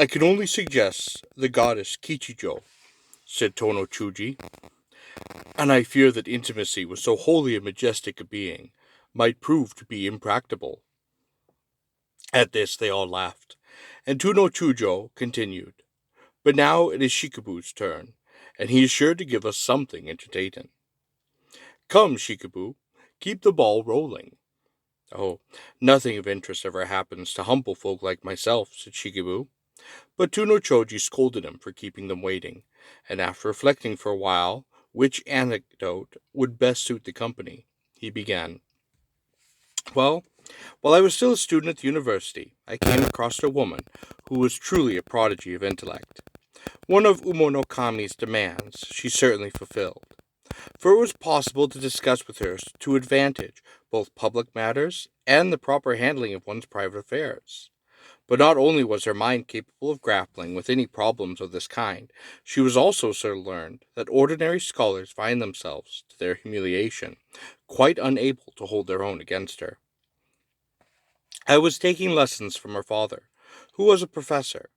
I can only suggest the goddess Kichijo, said Tono Chuji, and I fear that intimacy with so holy and majestic a being might prove to be impracticable. At this they all laughed, and Tono Chujo continued, but now it is Shikabu's turn, and he is sure to give us something entertaining. Come, Shikabu, keep the ball rolling. Oh, nothing of interest ever happens to humble folk like myself, said Shikabu. But Tuno Choji scolded him for keeping them waiting, and after reflecting for a while which anecdote would best suit the company, he began. Well, while I was still a student at the university, I came across a woman who was truly a prodigy of intellect. One of Umonokami's demands she certainly fulfilled, for it was possible to discuss with her to advantage both public matters and the proper handling of one's private affairs. But not only was her mind capable of grappling with any problems of this kind, she was also so learned that ordinary scholars find themselves, to their humiliation, quite unable to hold their own against her. I was taking lessons from her father, who was a professor.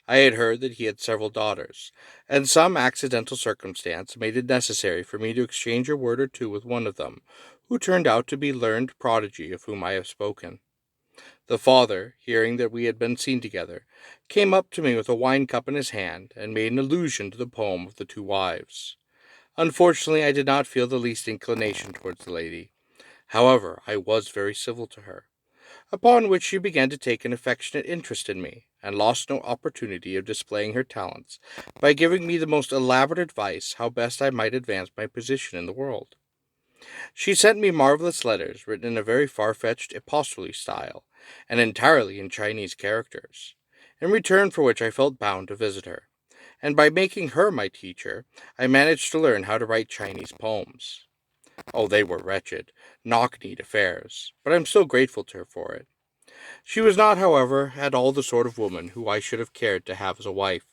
I had heard that he had several daughters, and some accidental circumstance made it necessary for me to exchange a word or two with one of them, who turned out to be the learned prodigy of whom I have spoken. The father, hearing that we had been seen together, came up to me with a wine cup in his hand, and made an allusion to the poem of the two wives. Unfortunately, I did not feel the least inclination towards the lady. However, I was very civil to her, upon which she began to take an affectionate interest in me, and lost no opportunity of displaying her talents by giving me the most elaborate advice how best I might advance my position in the world. She sent me marvelous letters written in a very far-fetched epistolary style, and entirely in Chinese characters, in return for which I felt bound to visit her, and by making her my teacher, I managed to learn how to write Chinese poems. Oh, they were wretched, knock-kneed affairs, but I am still grateful to her for it. She was not, however, at all the sort of woman who I should have cared to have as a wife,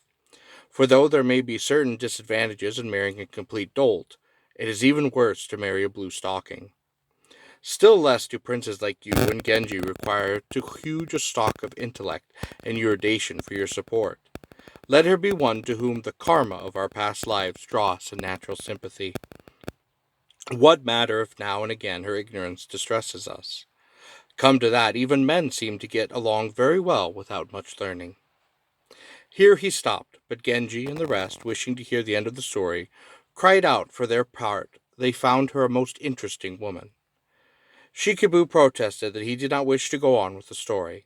for though there may be certain disadvantages in marrying a complete dolt, it is even worse to marry a blue stocking. Still less do princes like you and Genji require too huge a stock of intellect and erudition for your support. Let her be one to whom the karma of our past lives draws a natural sympathy. What matter if now and again her ignorance distresses us? Come to that, even men seem to get along very well without much learning. Here he stopped, but Genji and the rest, wishing to hear the end of the story, cried out for their part they found her a most interesting woman. Shikabu protested that he did not wish to go on with the story,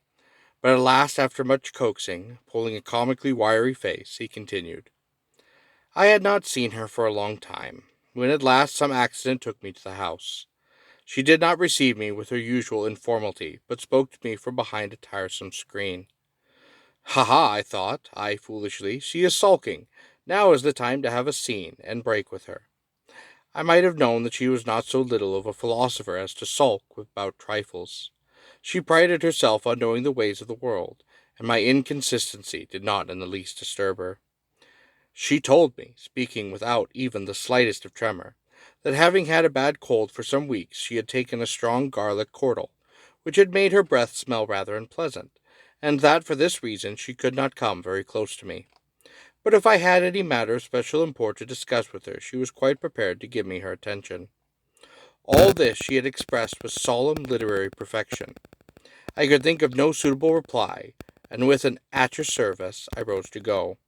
but at last, after much coaxing, pulling a comically wiry face, he continued. I had not seen her for a long time, when at last some accident took me to the house. She did not receive me with her usual informality, but spoke to me from behind a tiresome screen. Ha ha, I thought, I foolishly, she is sulking. Now is the time to have a scene, and break with her. I might have known that she was not so little of a philosopher as to sulk about trifles. She prided herself on knowing the ways of the world, and my inconsistency did not in the least disturb her. She told me, speaking without even the slightest of tremor, that having had a bad cold for some weeks she had taken a strong garlic cordial, which had made her breath smell rather unpleasant, and that for this reason she could not come very close to me. But if I had any matter of special import to discuss with her, she was quite prepared to give me her attention. All this she had expressed with solemn literary perfection. I could think of no suitable reply, and with an "at your service" I rose to go.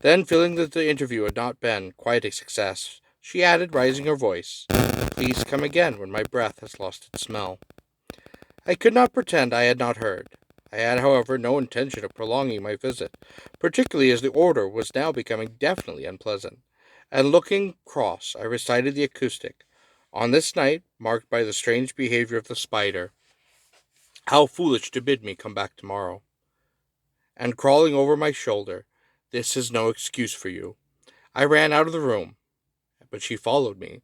Then, feeling that the interview had not been quite a success, she added, raising her voice, "Please come again when my breath has lost its smell." I could not pretend I had not heard. I had, however, no intention of prolonging my visit, particularly as the odor was now becoming definitely unpleasant, and looking cross, I recited the acoustic. On this night, marked by the strange behavior of the spider, how foolish to bid me come back tomorrow. And crawling over my shoulder, this is no excuse for you. I ran out of the room, but she followed me.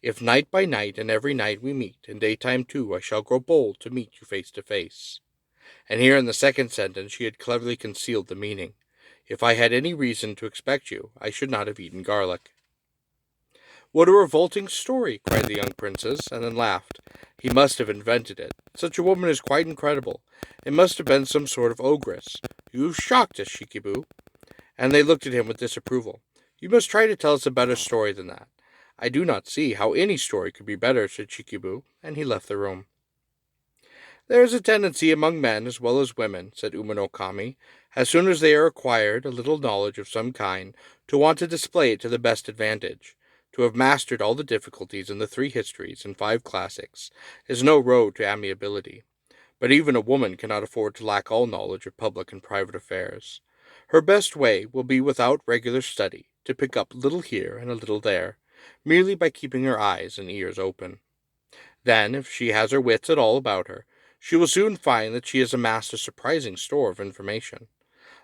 If night by night and every night we meet, in daytime too I shall grow bold to meet you face to face. And here in the second sentence she had cleverly concealed the meaning. If I had any reason to expect you, I should not have eaten garlic. "What a revolting story!" cried the young princess, and then laughed. "He must have invented it. Such a woman is quite incredible. It must have been some sort of ogress. You have shocked us, Shikibu." And they looked at him with disapproval. "You must try to tell us a better story than that." "I do not see how any story could be better," said Shikibu, and he left the room. "There is a tendency among men as well as women," said Umano Kami, "as soon as they are acquired a little knowledge of some kind, to want to display it to the best advantage. To have mastered all the difficulties in the 3 histories and 5 classics is no road to amiability. But even a woman cannot afford to lack all knowledge of public and private affairs. Her best way will be without regular study, to pick up a little here and a little there, merely by keeping her eyes and ears open. Then, if she has her wits at all about her, she will soon find that she has amassed a surprising store of information.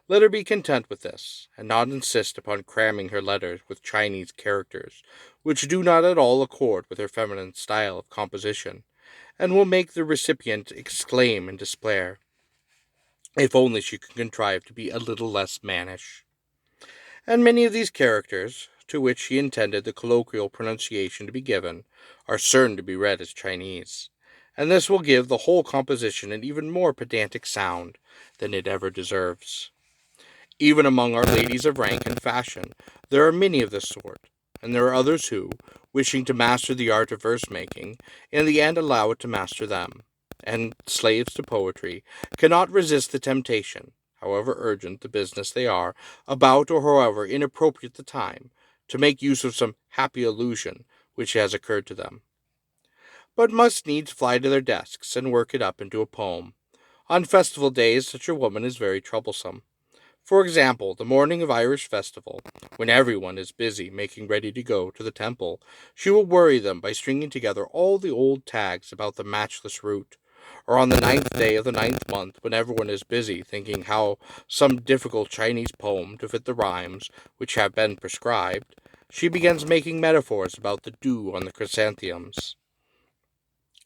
Let her be content with this, and not insist upon cramming her letters with Chinese characters, which do not at all accord with her feminine style of composition, and will make the recipient exclaim in despair, if only she can contrive to be a little less mannish. And many of these characters, to which she intended the colloquial pronunciation to be given, are certain to be read as Chinese, and this will give the whole composition an even more pedantic sound than it ever deserves. Even among our ladies of rank and fashion, there are many of this sort, and there are others who, wishing to master the art of verse making, in the end allow it to master them, and, slaves to poetry, cannot resist the temptation, however urgent the business they are about or however inappropriate the time, to make use of some happy allusion which has occurred to them, but must needs fly to their desks and work it up into a poem. On festival days such a woman is very troublesome. For example, the morning of Irish festival, when everyone is busy making ready to go to the temple, she will worry them by stringing together all the old tags about the matchless route. Or on the 9th day of the 9th month, when everyone is busy thinking how some difficult Chinese poem to fit the rhymes which have been prescribed, she begins making metaphors about the dew on the chrysanthemums,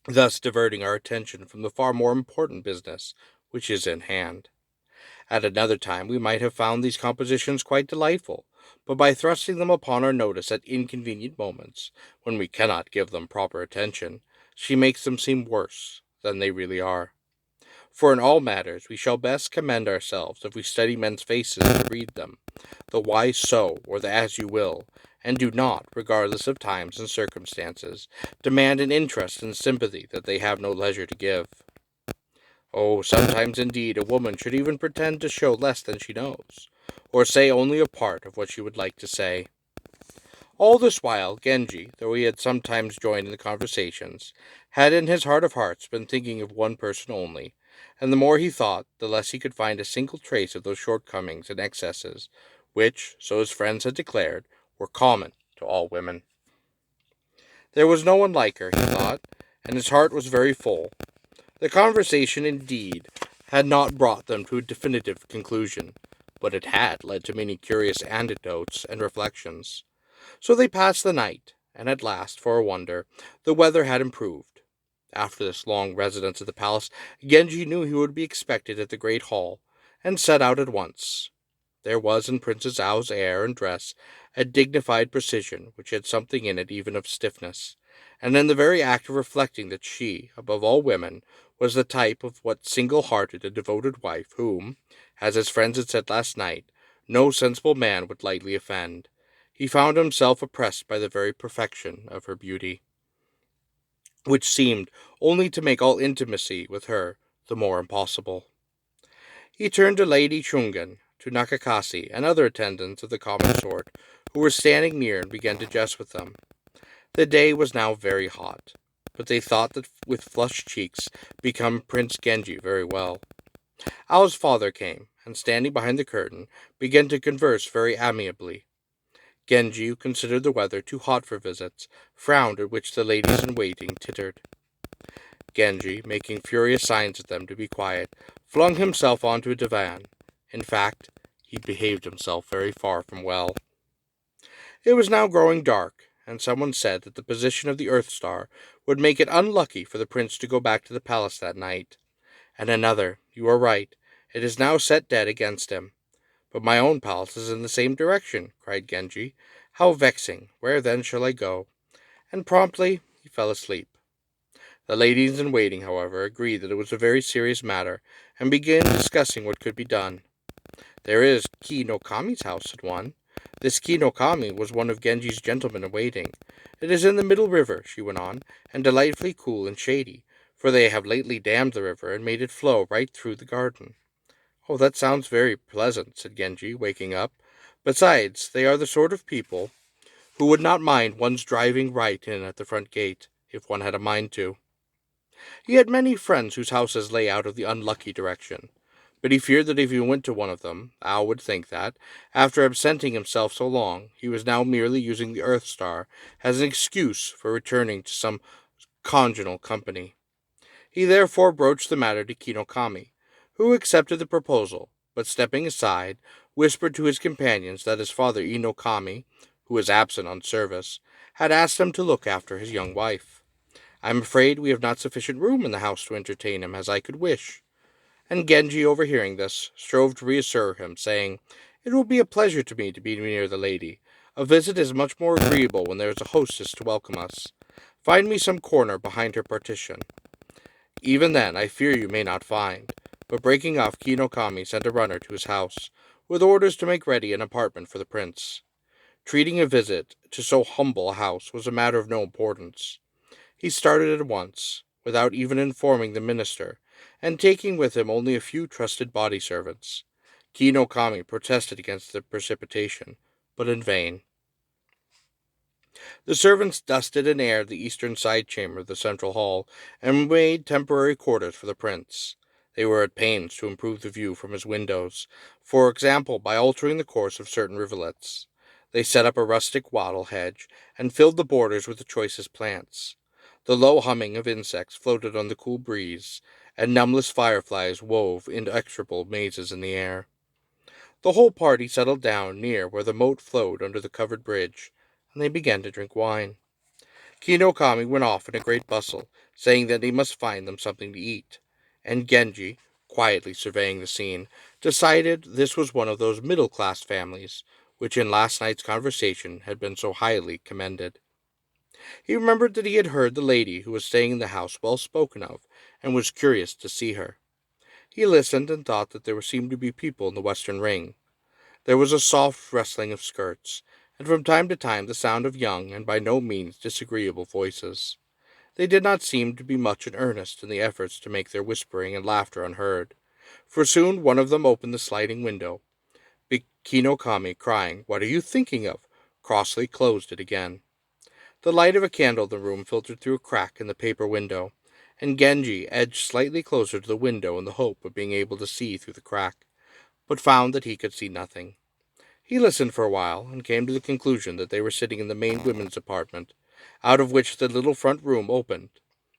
thus diverting our attention from the far more important business which is in hand. At another time we might have found these compositions quite delightful, but by thrusting them upon our notice at inconvenient moments, when we cannot give them proper attention, she makes them seem worse than they really are. For in all matters we shall best commend ourselves if we study men's faces to read them, the why so, or the as you will, and do not, regardless of times and circumstances, demand an interest and sympathy that they have no leisure to give. Oh, sometimes indeed a woman should even pretend to show less than she knows, or say only a part of what she would like to say. All this while, Genji, though he had sometimes joined in the conversations, had in his heart of hearts been thinking of one person only, and the more he thought, the less he could find a single trace of those shortcomings and excesses, which, so his friends had declared, were common to all women. There was no one like her, he thought, and his heart was very full. The conversation, indeed, had not brought them to a definitive conclusion, but it had led to many curious anecdotes and reflections. So they passed the night, and at last, for a wonder, the weather had improved. After this long residence at the palace, Genji knew he would be expected at the great hall, and set out at once. There was in Princess Zhao's air and dress a dignified precision which had something in it even of stiffness, and in the very act of reflecting that she, above all women, was the type of what single-hearted and devoted wife whom, as his friends had said last night, no sensible man would lightly offend, he found himself oppressed by the very perfection of her beauty, which seemed only to make all intimacy with her the more impossible. He turned to Lady Chungen, to Nakakasi, and other attendants of the common sort, who were standing near, and began to jest with them. The day was now very hot, but they thought that with flushed cheeks become Prince Genji very well. Ao's father came, and standing behind the curtain, began to converse very amiably. Genji, who considered the weather too hot for visits, frowned, at which the ladies in waiting tittered. Genji, making furious signs at them to be quiet, flung himself onto a divan. In fact, he behaved himself very far from well. It was now growing dark, and someone said that the position of the Earth Star would make it unlucky for the prince to go back to the palace that night. And another, "You are right, it is now set dead against him." "But my own palace is in the same direction," cried Genji. How vexing! Where then shall I go? And promptly he fell asleep. The ladies in waiting, however, agreed that it was a very serious matter, and began discussing what could be done. "There is Ki no Kami's house," said one. "This Ki no Kami was one of Genji's gentlemen in waiting. It is in the middle river," she went on, "and delightfully cool and shady, for they have lately dammed the river and made it flow right through the garden." "Oh, that sounds very pleasant," said Genji, waking up. "Besides, they are the sort of people who would not mind one's driving right in at the front gate, if one had a mind to." He had many friends whose houses lay out of the unlucky direction, but he feared that if he went to one of them, Al would think that, after absenting himself so long, he was now merely using the Earth Star as an excuse for returning to some conjugal company. He therefore broached the matter to Kinokami, who accepted the proposal, but stepping aside, whispered to his companions that his father Inokami, who was absent on service, had asked him to look after his young wife. "I am afraid we have not sufficient room in the house to entertain him as I could wish." And Genji, overhearing this, strove to reassure him, saying, "It will be a pleasure to me to be near the lady. A visit is much more agreeable when there is a hostess to welcome us. Find me some corner behind her partition. Even then I fear you may not find." But breaking off, Kinokami sent a runner to his house, with orders to make ready an apartment for the prince. Treating a visit to so humble a house was a matter of no importance. He started at once, without even informing the minister, and taking with him only a few trusted body servants. Kinokami protested against the precipitation, but in vain. The servants dusted and aired the eastern side chamber of the central hall, and made temporary quarters for the prince. They were at pains to improve the view from his windows, for example, by altering the course of certain rivulets. They set up a rustic wattle hedge, and filled the borders with the choicest plants. The low humming of insects floated on the cool breeze, and numberless fireflies wove inexorable mazes in the air. The whole party settled down near where the moat flowed under the covered bridge, and they began to drink wine. Kinokami went off in a great bustle, saying that he must find them something to eat, and Genji, quietly surveying the scene, decided this was one of those middle-class families which in last night's conversation had been so highly commended. He remembered that he had heard the lady who was staying in the house well spoken of, and was curious to see her. He listened and thought that there seemed to be people in the western ring. There was a soft rustling of skirts, and from time to time the sound of young and by no means disagreeable voices. They did not seem to be much in earnest in the efforts to make their whispering and laughter unheard, for soon one of them opened the sliding window. Kinokami, crying, "What are you thinking of?" crossly closed it again. The light of a candle in the room filtered through a crack in the paper window, and Genji edged slightly closer to the window in the hope of being able to see through the crack, but found that he could see nothing. He listened for a while, and came to the conclusion that they were sitting in the main women's apartment, out of which the little front room opened.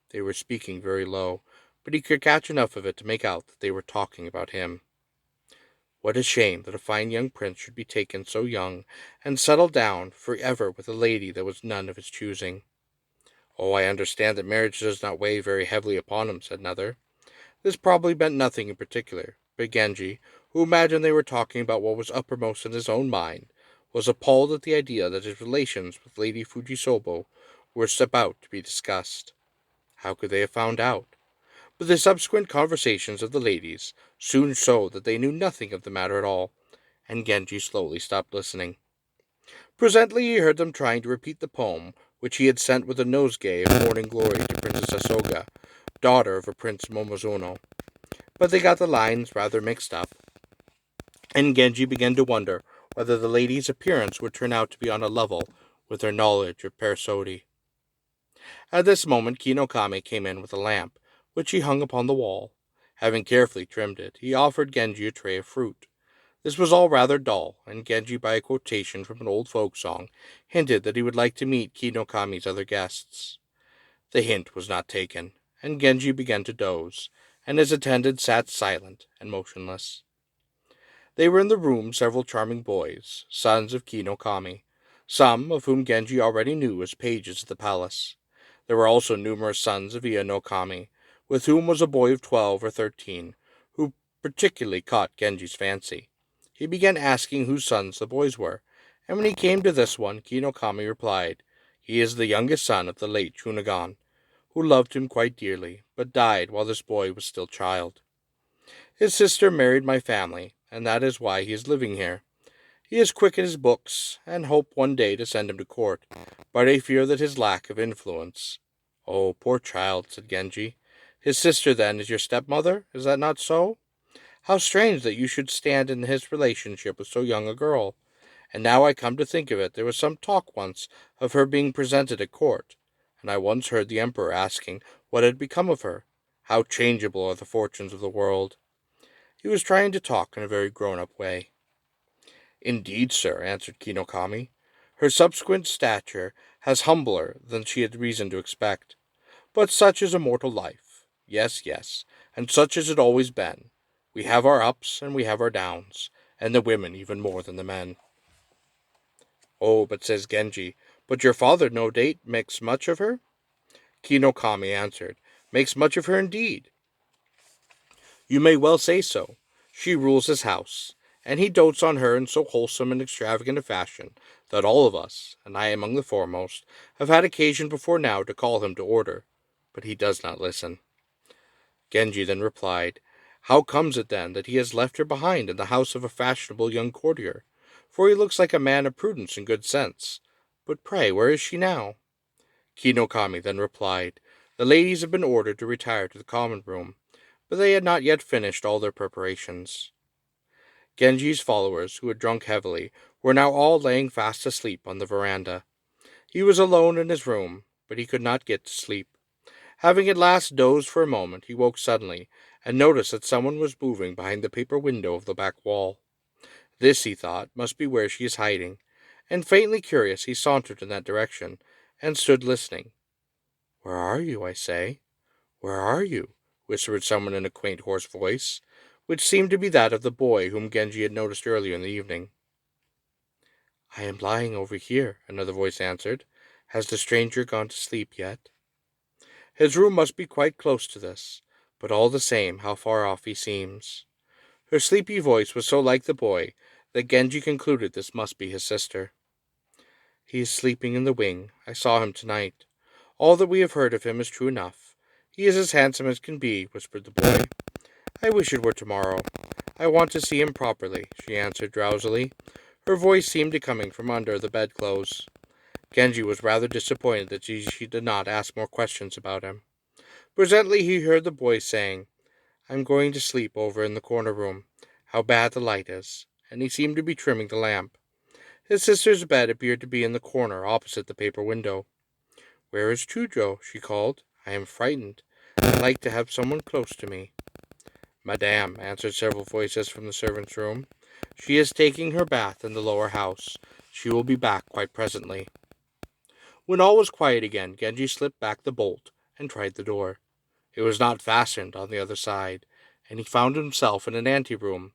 They were speaking very low, but he could catch enough of it to make out that they were talking about him. What a shame that a fine young prince should be taken so young, and settle down for ever with a lady that was none of his choosing. "Oh, I understand that marriage does not weigh very heavily upon him," said another. This probably meant nothing in particular, but Genji, who imagined they were talking about what was uppermost in his own mind, was appalled at the idea that his relations with Lady Fujisobo were about to be discussed. How could they have found out? But the subsequent conversations of the ladies soon showed that they knew nothing of the matter at all, and Genji slowly stopped listening. Presently he heard them trying to repeat the poem which he had sent with a nosegay of morning glory to Princess Asoga, daughter of a Prince Momozono. But they got the lines rather mixed up, and Genji began to wonder whether the lady's appearance would turn out to be on a level with her knowledge of Persodi. At this moment Kinokami came in with a lamp, which he hung upon the wall. Having carefully trimmed it, he offered Genji a tray of fruit. This was all rather dull, and Genji, by a quotation from an old folk song, hinted that he would like to meet Kinokami's other guests. The hint was not taken, and Genji began to doze, and his attendant sat silent and motionless. They were in the room several charming boys, sons of Kinokami, some of whom Genji already knew as pages of the palace. There were also numerous sons of Iya no Kami, with whom was a boy of 12 or 13, who particularly caught Genji's fancy. He began asking whose sons the boys were, And when he came to this one, Kinokami replied, "He is the youngest son of the late Chunagon, who loved him quite dearly, but died while this boy was still a child. His sister married my family, and that is why he is living here. He is quick in his books, and hope one day to send him to court, but I fear that his lack of influence." "Oh, poor child," said Genji. "His sister, then, is your stepmother? Is that not so? How strange that you should stand in his relationship with so young a girl. And now I come to think of it, there was some talk once of her being presented at court, and I once heard the Emperor asking what had become of her. How changeable are the fortunes of the world." He was trying to talk in a very grown-up way. "Indeed, sir," answered Kinokami. "Her subsequent stature has humbler than she had reason to expect. But such is a mortal life. Yes, yes, and such has it always been. We have our ups and we have our downs, and the women even more than the men." "Oh, but," says Genji, "but your father no date makes much of her?" Kinokami answered, "Makes much of her indeed. You may well say so. She rules his house, and he dotes on her in so wholesome and extravagant a fashion that all of us, and I among the foremost, have had occasion before now to call him to order, but he does not listen." Genji then replied, "How comes it then that he has left her behind in the house of a fashionable young courtier? For he looks like a man of prudence and good sense. But pray, where is she now?" Kinokami then replied, "The ladies have been ordered to retire to the common room, but they had not yet finished all their preparations." Genji's followers, who had drunk heavily, were now all laying fast asleep on the veranda. He was alone in his room, but he could not get to sleep. Having at last dozed for a moment, he woke suddenly, and noticed that someone was moving behind the paper window of the back wall. This, he thought, must be where she is hiding, and faintly curious, he sauntered in that direction, and stood listening. "Where are you, I say? Where are you?" whispered someone in a quaint hoarse voice, which seemed to be that of the boy whom Genji had noticed earlier in the evening. "I am lying over here," another voice answered. "Has the stranger gone to sleep yet?" His room must be quite close to this, but all the same, how far off he seems. Her sleepy voice was so like the boy that Genji concluded this must be his sister. "He is sleeping in the wing. I saw him tonight. All that we have heard of him is true enough. He is as handsome as can be," whispered the boy. "I wish it were tomorrow. I want to see him properly," she answered drowsily. Her voice seemed to be coming from under the bedclothes. Genji was rather disappointed that she did not ask more questions about him. Presently he heard the boy saying, "I'm going to sleep over in the corner room. How bad the light is," and he seemed to be trimming the lamp. His sister's bed appeared to be in the corner opposite the paper window. "Where is Chujo?" she called. "I am frightened. I like to have someone close to me." "Madame," answered several voices from the servants' room. "She is taking her bath in the lower house. She will be back quite presently." When all was quiet again, Genji slipped back the bolt and tried the door. It was not fastened on the other side, and he found himself in an anteroom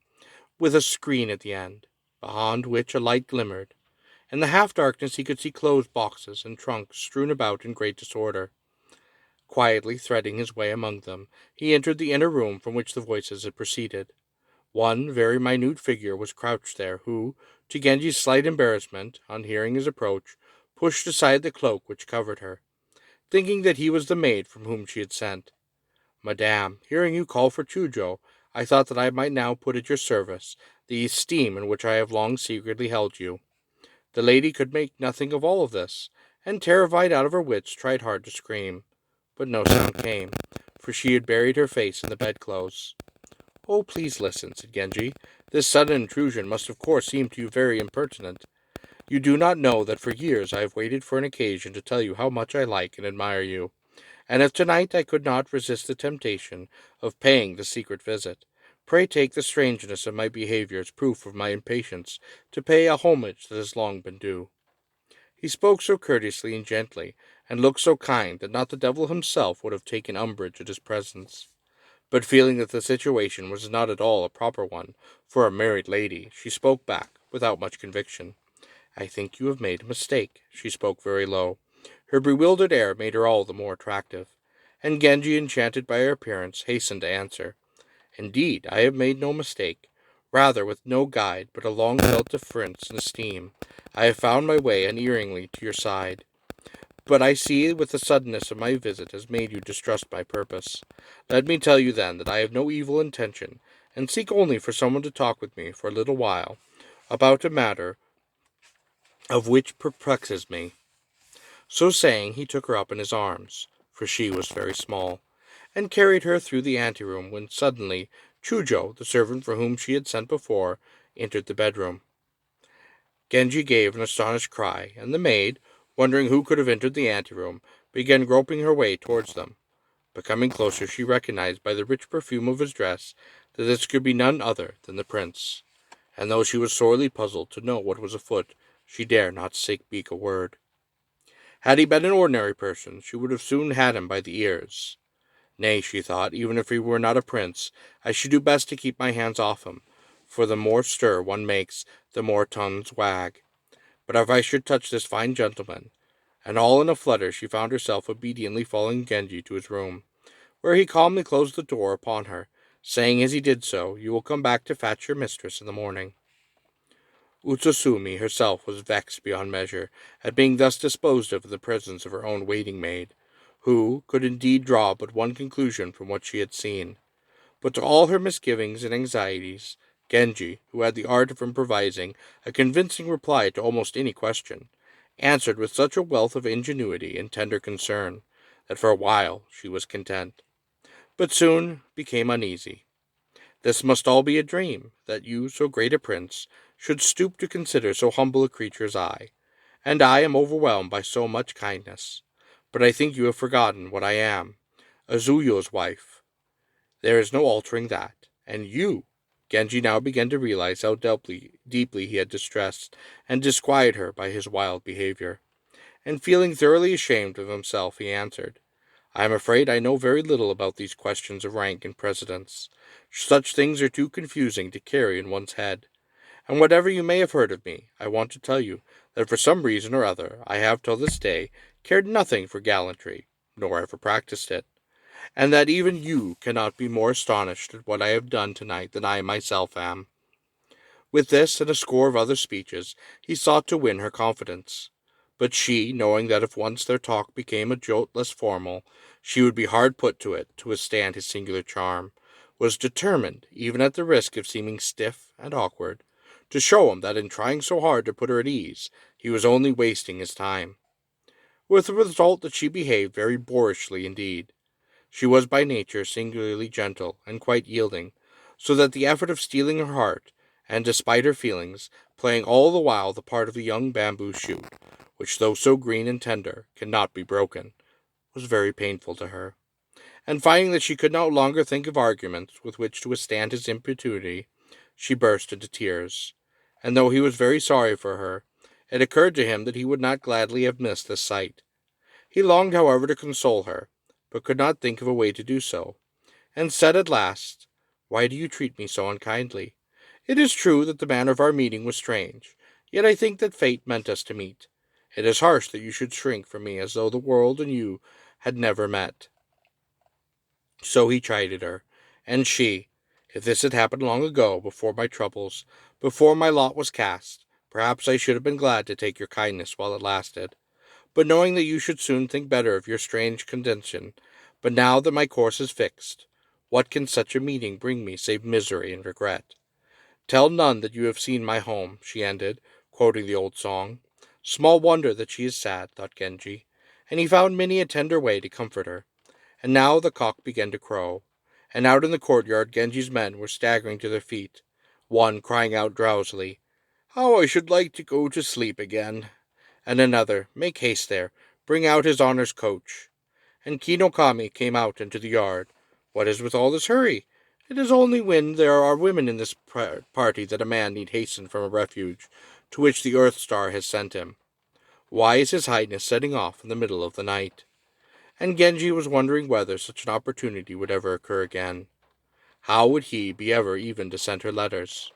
with a screen at the end, beyond which a light glimmered. In the half-darkness he could see clothes boxes and trunks strewn about in great disorder. Quietly threading his way among them, he entered the inner room from which the voices had proceeded. One very minute figure was crouched there, who, to Genji's slight embarrassment, on hearing his approach, pushed aside the cloak which covered her, thinking that he was the maid from whom she had sent. "Madame, hearing you call for Chujo, I thought that I might now put at your service the esteem in which I have long secretly held you." The lady could make nothing of all this, and terrified out of her wits tried hard to scream, but no sound came, for she had buried her face in the bedclothes. "Oh, please listen," said Genji. "This sudden intrusion must of course seem to you very impertinent. You do not know that for years I have waited for an occasion to tell you how much I like and admire you, and if tonight I could not resist the temptation of paying the secret visit, pray take the strangeness of my behavior as proof of my impatience to pay a homage that has long been due." He spoke so courteously and gently, and looked so kind, that not the devil himself would have taken umbrage at his presence. But feeling that the situation was not at all a proper one for a married lady, she spoke back, without much conviction. "I think you have made a mistake." She spoke very low. Her bewildered air made her all the more attractive, and Genji, enchanted by her appearance, hastened to answer, "Indeed, I have made no mistake. Rather, with no guide, but a long felt deference and esteem, I have found my way unerringly to your side. But I see with the suddenness of my visit has made you distrust my purpose. Let me tell you then that I have no evil intention, and seek only for someone to talk with me for a little while about a matter of which perplexes me. So saying, he took her up in his arms, for she was very small, and carried her through the anteroom when suddenly Chujo, the servant for whom she had sent before, entered the bedroom. Genji gave an astonished cry, and the maid, wondering who could have entered the anteroom, began groping her way towards them. But coming closer, she recognized by the rich perfume of his dress that this could be none other than the prince, and though she was sorely puzzled to know what was afoot, she dared not speak a word. Had he been an ordinary person, she would have soon had him by the ears. Nay, she thought, even if he were not a prince, I should do best to keep my hands off him, for the more stir one makes, the more tongues wag. But if I should touch this fine gentleman, and all in a flutter she found herself obediently following Genji to his room, where he calmly closed the door upon her, saying as he did so, "You will come back to fetch your mistress in the morning." Utsusumi herself was vexed beyond measure at being thus disposed of in the presence of her own waiting maid, who could indeed draw but one conclusion from what she had seen. But to all her misgivings and anxieties, Genji, who had the art of improvising a convincing reply to almost any question, answered with such a wealth of ingenuity and tender concern, that for a while she was content, but soon became uneasy. This must all be a dream, that you, so great a prince, should stoop to consider so humble a creature as I, and I am overwhelmed by so much kindness. But I think you have forgotten what I am, Azuyo's wife. There is no altering that. And you, Genji now began to realize how deeply he had distressed and disquieted her by his wild behavior, and feeling thoroughly ashamed of himself, he answered, "I am afraid I know very little about these questions of rank and precedence. Such things are too confusing to carry in one's head. And whatever you may have heard of me, I want to tell you that for some reason or other I have till this day cared nothing for gallantry, nor ever practiced it, and that even you cannot be more astonished at what I have done tonight than I myself am." With this and a score of other speeches, he sought to win her confidence. But she, knowing that if once their talk became a jot less formal, she would be hard put to it to withstand his singular charm, was determined, even at the risk of seeming stiff and awkward, to show him that in trying so hard to put her at ease, he was only wasting his time. With the result that she behaved very boorishly indeed. She was by nature singularly gentle and quite yielding, so that the effort of stealing her heart, and despite her feelings, playing all the while the part of a young bamboo shoot, which though so green and tender, cannot be broken, was very painful to her. And finding that she could no longer think of arguments with which to withstand his importunity, she burst into tears. And though he was very sorry for her, it occurred to him that he would not gladly have missed this sight. He longed, however, to console her, but could not think of a way to do so, and said at last, "Why do you treat me so unkindly? It is true that the manner of our meeting was strange, yet I think that fate meant us to meet. It is harsh that you should shrink from me as though the world and you had never met." So he chided her, and she, "If this had happened long ago, before my troubles, before my lot was cast, perhaps I should have been glad to take your kindness while it lasted. But knowing that you should soon think better of your strange condition, but now that my course is fixed, what can such a meeting bring me save misery and regret? Tell none that you have seen my home," she ended, quoting the old song. Small wonder that she is sad, thought Genji, and he found many a tender way to comfort her. And now the cock began to crow, and out in the courtyard Genji's men were staggering to their feet, one crying out drowsily, "How I should like to go to sleep again!" and another, "Make haste there, bring out his honor's coach." And Kinokami came out into the yard. "What is with all this hurry? It is only when there are women in this party that a man need hasten from a refuge to which the Earth Star has sent him. Why is his Highness setting off in the middle of the night?" And Genji was wondering whether such an opportunity would ever occur again. How would he be ever even to send her letters?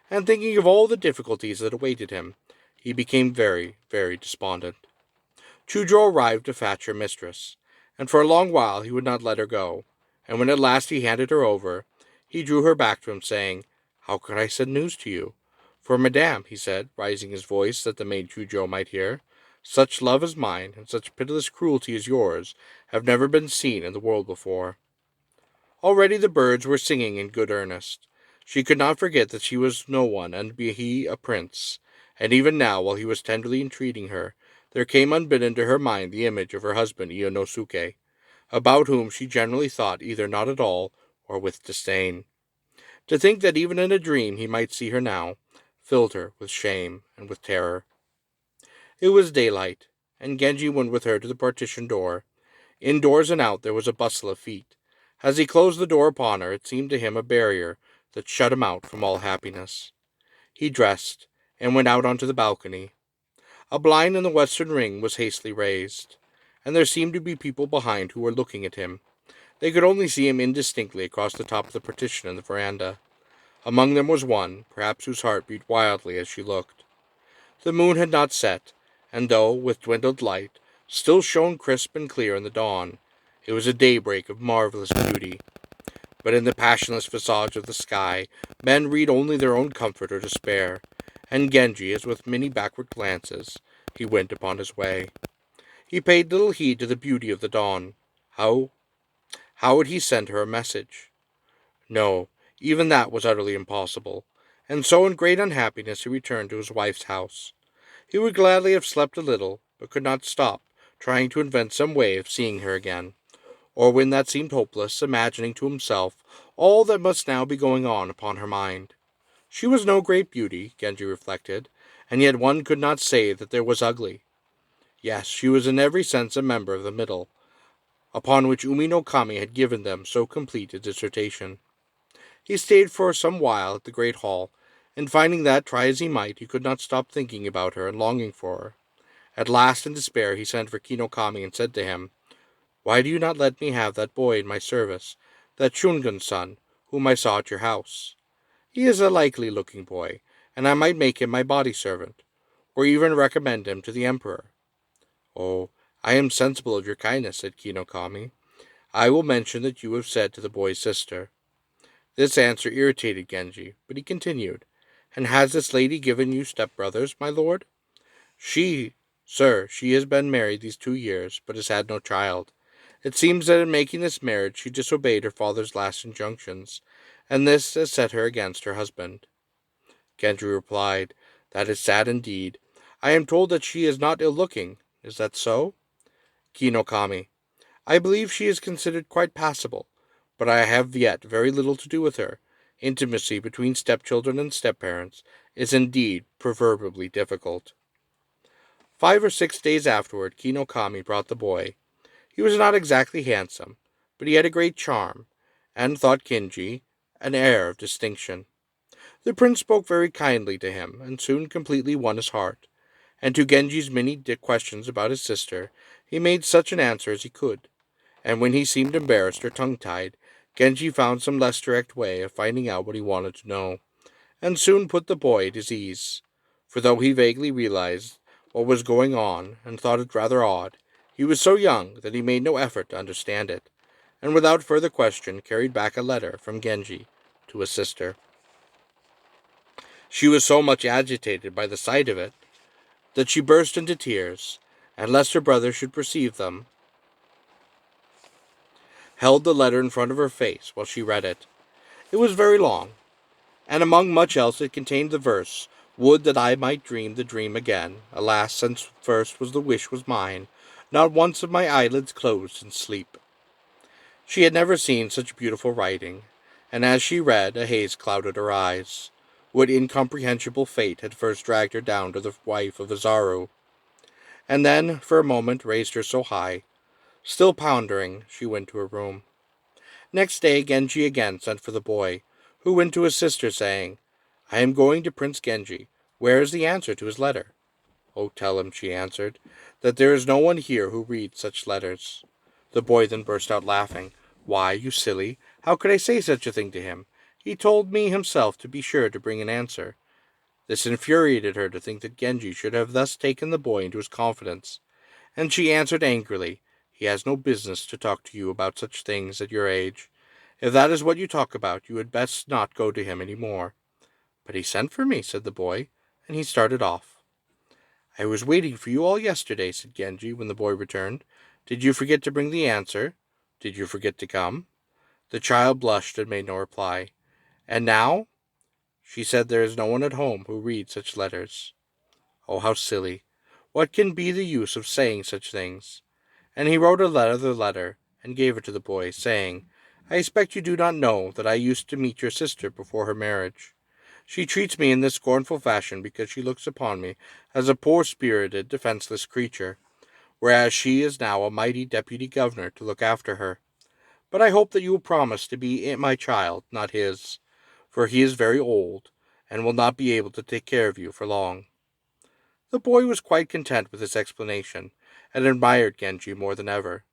And thinking of all the difficulties that awaited him, he became very, very despondent. Chujo arrived to fetch her mistress, and for a long while he would not let her go, and when at last he handed her over, he drew her back to him, saying, How could I send news to you? For, madame, he said, raising his voice that the maid Chujo might hear, such love as mine, and such pitiless cruelty as yours, have never been seen in the world before. Already the birds were singing in good earnest. She could not forget that she was no one, and he a prince. And even now, while he was tenderly entreating her, there came unbidden to her mind the image of her husband Ionosuke, about whom she generally thought either not at all or with disdain. To think that even in a dream he might see her now filled her with shame and with terror. It was daylight, and Genji went with her to the partition door. Indoors and out there was a bustle of feet. As he closed the door upon her, it seemed to him a barrier that shut him out from all happiness. He dressed, and went out onto the balcony. A blind in the western ring was hastily raised, and there seemed to be people behind who were looking at him. They could only see him indistinctly across the top of the partition in the veranda. Among them was one, perhaps whose heart beat wildly as she looked. The moon had not set, and though, with dwindled light, still shone crisp and clear in the dawn, it was a daybreak of marvelous beauty. But in the passionless visage of the sky, men read only their own comfort or despair, and Genji, as with many backward glances, he went upon his way. He paid little heed to the beauty of the dawn. How would he send her a message? No, even that was utterly impossible, and so in great unhappiness he returned to his wife's house. He would gladly have slept a little, but could not stop, trying to invent some way of seeing her again, or when that seemed hopeless, imagining to himself all that must now be going on upon her mind. She was no great beauty, Genji reflected, and yet one could not say that there was ugly. Yes, she was in every sense a member of the middle, upon which Umi no Kami had given them so complete a dissertation. He stayed for some while at the great hall, and finding that, try as he might, he could not stop thinking about her and longing for her. At last, in despair, he sent for Kinokami and said to him, "Why do you not let me have that boy in my service, that Shungun's son, whom I saw at your house? He is a likely-looking boy, and I might make him my body servant, or even recommend him to the Emperor." "Oh, I am sensible of your kindness," said Kinokami. "I will mention that you have said to the boy's sister." This answer irritated Genji, but he continued, "And has this lady given you step-brothers, my lord?" She has been married these 2 years, but has had no child. It seems that in making this marriage she disobeyed her father's last injunctions, and this has set her against her husband." Genji replied, "That is sad indeed. I am told that she is not ill-looking. Is that so?" Kinokami, "I believe she is considered quite passable, but I have yet very little to do with her. Intimacy between stepchildren and step-parents is indeed proverbially difficult." 5 or 6 days afterward, Kinokami brought the boy. He was not exactly handsome, but he had a great charm, and, thought Genji, an air of distinction. The prince spoke very kindly to him, and soon completely won his heart, and to Genji's many questions about his sister, he made such an answer as he could, and when he seemed embarrassed or tongue-tied, Genji found some less direct way of finding out what he wanted to know, and soon put the boy at his ease, for though he vaguely realized what was going on, and thought it rather odd, he was so young that he made no effort to understand it, and without further question carried back a letter from Genji to his sister. She was so much agitated by the sight of it that she burst into tears, and lest her brother should perceive them, held the letter in front of her face while she read it. It was very long, and among much else it contained the verse, "Would that I might dream the dream again. Alas, since first was the wish was mine, not once have my eyelids closed in sleep." She had never seen such beautiful writing, and as she read, a haze clouded her eyes. What incomprehensible fate had first dragged her down to the wife of Azaru, and then, for a moment, raised her so high? Still pondering, she went to her room. Next day Genji again sent for the boy, who went to his sister, saying, "I am going to Prince Genji. Where is the answer to his letter?" "Oh, tell him," she answered, "that there is no one here who reads such letters." The boy then burst out laughing. "Why, you silly, how could I say such a thing to him? He told me himself to be sure to bring an answer." This infuriated her to think that Genji should have thus taken the boy into his confidence, and she answered angrily, "He has no business to talk to you about such things at your age. If that is what you talk about, you had best not go to him any more. "But he sent for me," said the boy, and he started off. "I was waiting for you all yesterday," said Genji, when the boy returned. "Did you forget to bring the answer? Did you forget to come?" The child blushed and made no reply. "And now?" She said, "There is no one at home who reads such letters." "Oh, how silly! What can be the use of saying such things?" And he wrote another letter, and gave it to the boy, saying, "I expect you do not know that I used to meet your sister before her marriage. She treats me in this scornful fashion because she looks upon me as a poor-spirited, defenseless creature, whereas she is now a mighty deputy governor to look after her. But I hope that you will promise to be my child, not his, for he is very old, and will not be able to take care of you for long." The boy was quite content with this explanation, and admired Genji more than ever.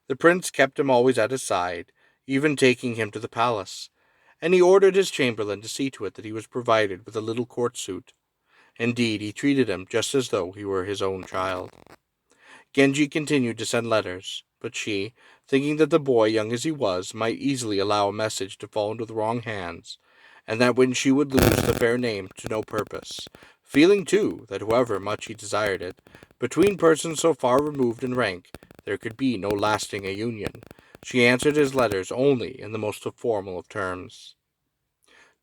The prince kept him always at his side, even taking him to the palace, and he ordered his chamberlain to see to it that he was provided with a little court suit. Indeed, he treated him just as though he were his own child. Genji continued to send letters, but she, thinking that the boy, young as he was, might easily allow a message to fall into the wrong hands, and that when she would lose the fair name to no purpose, feeling, too, that however much he desired it, between persons so far removed in rank there could be no lasting a union, she answered his letters only in the most formal of terms.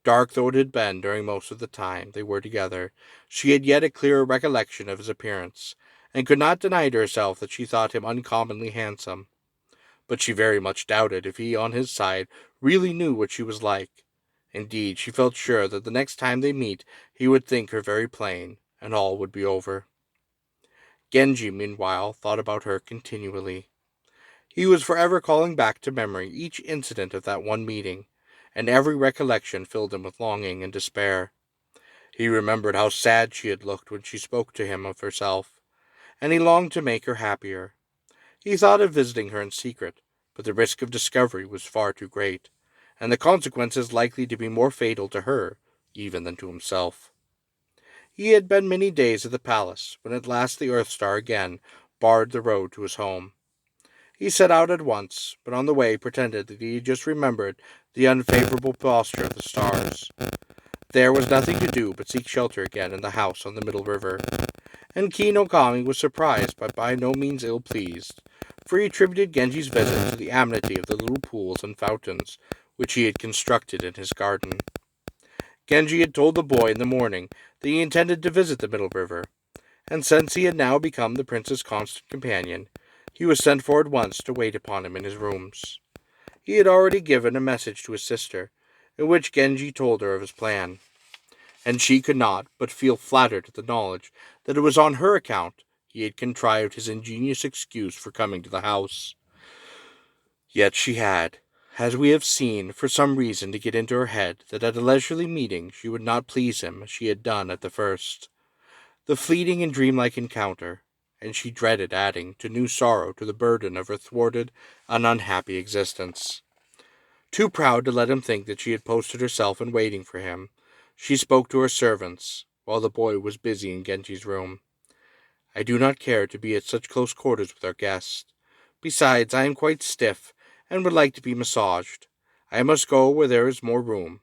Dark though it had been during most of the time they were together, she had yet a clearer recollection of his appearance, and could not deny to herself that she thought him uncommonly handsome. But she very much doubted if he on his side really knew what she was like. Indeed, she felt sure that the next time they meet he would think her very plain, and all would be over. Genji, meanwhile, thought about her continually. He was forever calling back to memory each incident of that one meeting, and every recollection filled him with longing and despair. He remembered how sad she had looked when she spoke to him of herself, and he longed to make her happier. He thought of visiting her in secret, but the risk of discovery was far too great, and the consequences likely to be more fatal to her even than to himself. He had been many days at the palace, when at last the Earth Star again barred the road to his home. He set out at once, but on the way pretended that he had just remembered the unfavorable posture of the stars. There was nothing to do but seek shelter again in the house on the middle river, and Ki no Kami was surprised but by no means ill-pleased, for he attributed Genji's visit to the amenity of the little pools and fountains which he had constructed in his garden. Genji had told the boy in the morning that he intended to visit the middle river, and since he had now become the prince's constant companion, he was sent for at once to wait upon him in his rooms. He had already given a message to his sister, in which Genji told her of his plan, and she could not but feel flattered at the knowledge that it was on her account he had contrived his ingenious excuse for coming to the house. Yet she had, as we have seen, for some reason to get into her head that at a leisurely meeting she would not please him as she had done at the first, the fleeting and dreamlike encounter, and she dreaded adding to new sorrow to the burden of her thwarted and unhappy existence. Too proud to let him think that she had posted herself in waiting for him, she spoke to her servants, while the boy was busy in Genji's room. "I do not care to be at such close quarters with our guest. Besides, I am quite stiff, and would like to be massaged. I must go where there is more room."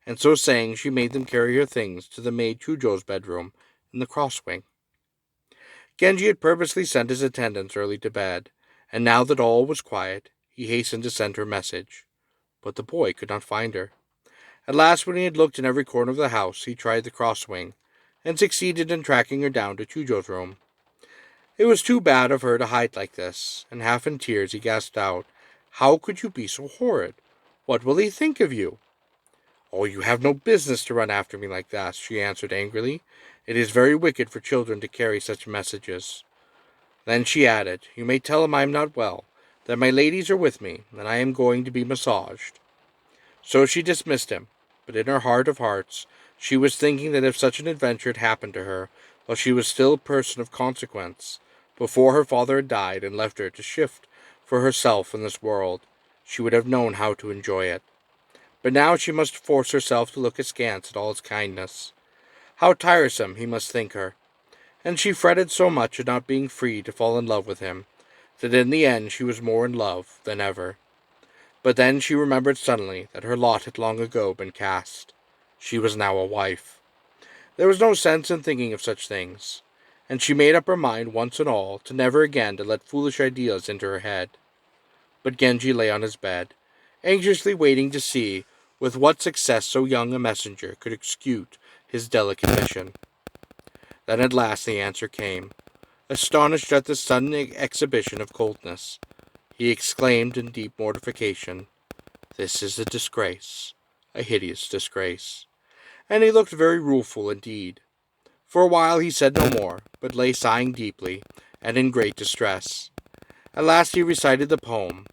And so saying, she made them carry her things to the maid Chujo's bedroom in the cross-wing. Genji had purposely sent his attendants early to bed, and now that all was quiet, he hastened to send her message. But the boy could not find her. At last, when he had looked in every corner of the house, he tried the cross-wing, and succeeded in tracking her down to Chujo's room. It was too bad of her to hide like this, and half in tears he gasped out, "How could you be so horrid? What will he think of you?" "Oh, you have no business to run after me like that," she answered angrily. "It is very wicked for children to carry such messages." Then she added, "You may tell him I am not well, that my ladies are with me, and I am going to be massaged." So she dismissed him, but in her heart of hearts she was thinking that if such an adventure had happened to her while she was still a person of consequence, before her father had died and left her to shift for herself in this world, she would have known how to enjoy it. But now she must force herself to look askance at all his kindness. How tiresome he must think her, and she fretted so much at not being free to fall in love with him, that in the end she was more in love than ever. But then she remembered suddenly that her lot had long ago been cast. She was now a wife. There was no sense in thinking of such things, and she made up her mind once and all to never again to let foolish ideas into her head. But Genji lay on his bed, anxiously waiting to see with what success so young a messenger could execute his delicate mission. Then at last the answer came. Astonished at this sudden exhibition of coldness, he exclaimed in deep mortification, "This is a disgrace, a hideous disgrace." And he looked very rueful indeed. For a while he said no more, but lay sighing deeply, and in great distress. At last he recited the poem,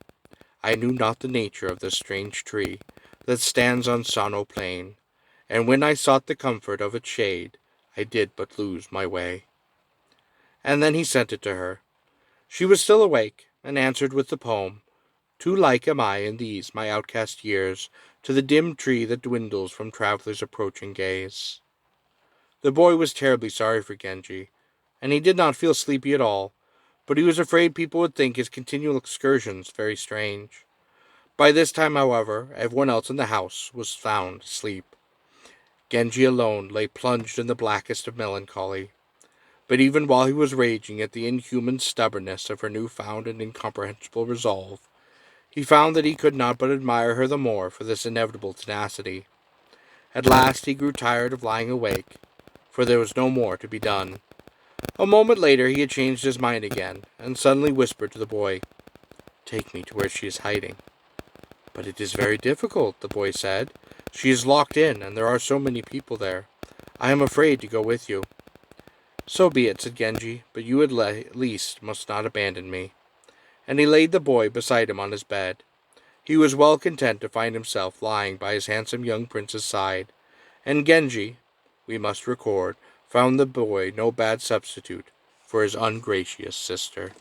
"I knew not the nature of this strange tree that stands on Sano plain, and when I sought the comfort of its shade, I did but lose my way." And then he sent it to her. She was still awake, and answered with the poem, "Too like am I in these my outcast years to the dim tree that dwindles from travelers' approaching gaze." The boy was terribly sorry for Genji, and he did not feel sleepy at all, but he was afraid people would think his continual excursions very strange. By this time, however, everyone else in the house was found asleep. Genji alone lay plunged in the blackest of melancholy. But even while he was raging at the inhuman stubbornness of her new-found and incomprehensible resolve, he found that he could not but admire her the more for this inevitable tenacity. At last he grew tired of lying awake, for there was no more to be done. A moment later he had changed his mind again, and suddenly whispered to the boy, "Take me to where she is hiding." "But it is very difficult," the boy said. "She is locked in, and there are so many people there. I am afraid to go with you." "So be it," said Genji, "but you at least must not abandon me." And he laid the boy beside him on his bed. He was well content to find himself lying by his handsome young prince's side, and Genji, we must record, found the boy no bad substitute for his ungracious sister.